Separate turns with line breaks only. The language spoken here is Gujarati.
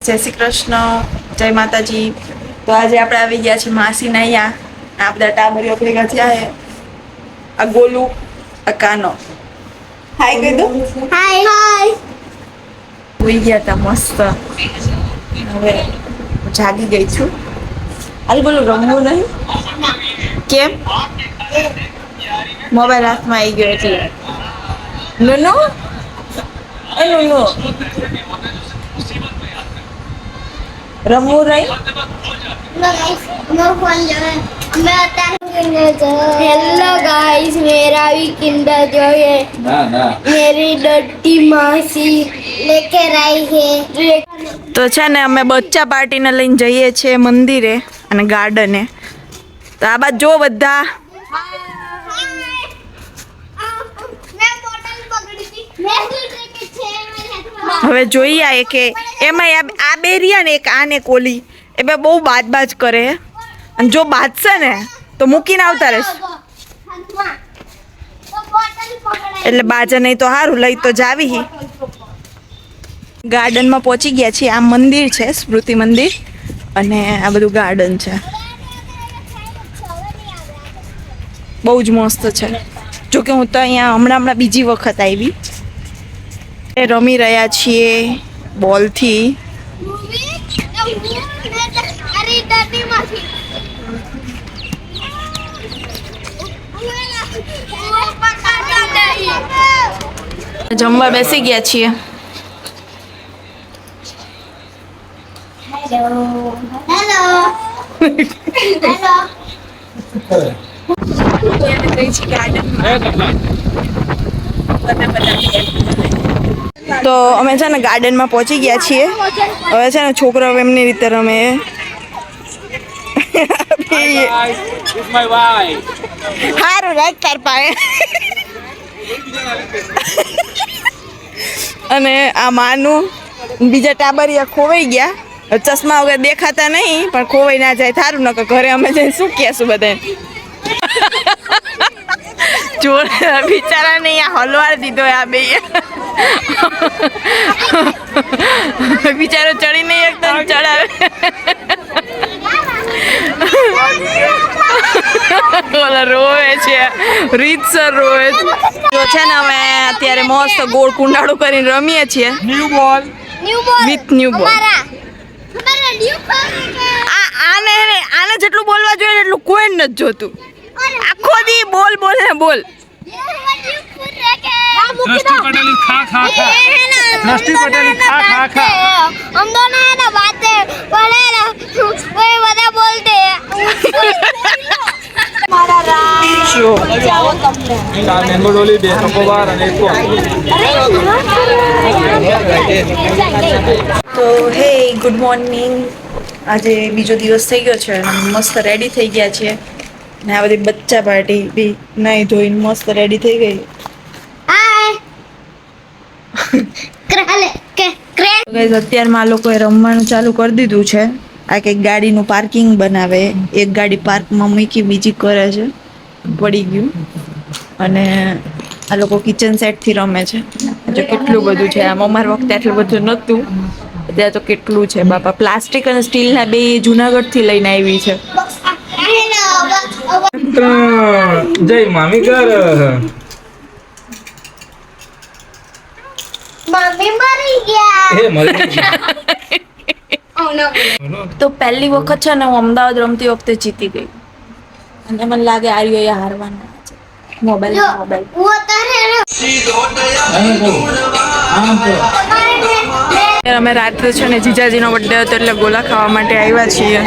જય શ્રી કૃષ્ણ, જય માતાજી. તો આજે આપણે આવી ગયા છીએ માસીના અહીંયા. આ બધા ટાબરીઓ ભેગા થયા છે. આ ગોલુ, આ કાનો. હાય કહી દો.
હાય હાય.
સુઈ ગયા હતા મસ્ત. હવે જાગી ગઈ છું. હાલ બોલું રમવું નહીં કેમ? મોબાઈલ હાથમાં આવી ગયો એટલે. નુનુ એ નુનુ રમવું નહીં.
हेलो गाइस, मेरा भी किंडर जो है मेरी डॉटी मासी लेकर आई है.
તો છે ને અમે બચ્ચા પાર્ટીને લઈને જઈએ છીએ મંદિરે અને ગાર્ડને. તો આ બાદ જો બધા હવે જોઈએ આ કે એમાં આ બે રહ્યા ને એક આ ને કોલી એ બે બહુ બાજ કરે અને જો બાજશે ને તો મૂકીને આવતા રહેશે. એટલે બાજે નહીં તો સારું લઈ તો જાવી. ગાર્ડનમાં પહોંચી ગયા છીએ. આ મંદિર છે સ્મૃતિ મંદિર અને આ બધું ગાર્ડન છે. બહુ જ મસ્ત છે. જોકે હું તો અહીંયા હમણાં બીજી વખત આવી. રમી રહ્યા છીએ બોલથી. જમવા બેસી ગયા છીએ.
हेलो हेलो
તો અમે છે ને ગાર્ડનમાં પહોંચી ગયા છીએ. હવે છે ને છોકરાઓ એમની રીતે રમે. સારું રાખ તાર પાસે. અને આ માનું બીજા ટાબરિયા ખોવાઈ ગયા. ચશ્મા વગર દેખાતા નહીં પણ ખોવાઈ ના જાય. થારું ન કે ઘરે અમે જઈને શું કહેશું બધા. જોડે બિચારા ને અહીંયા હલવાડ દીધો આ બે. બિચારો ચડી નહીં એકદમ ચડાવે. ઓલા રોવે છે રીતસર રોવે છે. જો છે ને અમે અત્યારે મસ્ત ગોળ કુંડાળું કરીને રમીએ છીએ. ન્યુ બોલ વિથ ન્યુ બોલ. આને જેટલું બોલવા જોઈએ એટલું કોઈ નથી જોતું. આખો દી બોલ બોલ ને બોલ.
दृष्टि पटेल खा खा खा दृष्टि पटेल खा खा खा
हम दोनों है ना बातें पढ़े ना कोई बता बोलते हमारा
चार मैंगो डोली बे चकोबार અને એક
તો હે ગુડ મોર્નિંગ. આજે બીજો દિવસ થઈ ગયો છે. મસ્ત રેડી થઈ ગયા છે. ને આ બધી બચ્ચા પાર્ટી બી નાઈ ધોઈને મસ્ત રેડી થઈ ગઈ. ગાઈઝ અત્યારમાં આ લોકોએ રમવાનું ચાલુ કરી દીધું છે. આ કંઈક ગાડીનું પાર્કિંગ બનાવે. એક ગાડી પાર્કમાં મૂકી બીજી કરે છે. પડી ગયું. અને આ લોકો કિચન સેટથી રમે છે. જો કેટલું બધું છે. આમ અમારા વખતે આટલું બધું નહોતું. અત્યારે તો કેટલું છે બાપા. પ્લાસ્ટિક અને સ્ટીલના બે જુનાગઢથી લઈને આવી છે.
જય મામી કર
मम्मी मरी गया
એ મરી ગઈ.
તો પહેલી વખત છે ને હું અમદાવાદ રમતી વખતે જીતી ગઈ. અને મને લાગે આર્યો એ હારવાના છે. મોબાઈલ
वो करे
અમે રાત્રે છે ને જીજાજીનો બર્થડે હતો એટલે ગોલા ખાવા માટે આવ્યા છીએ.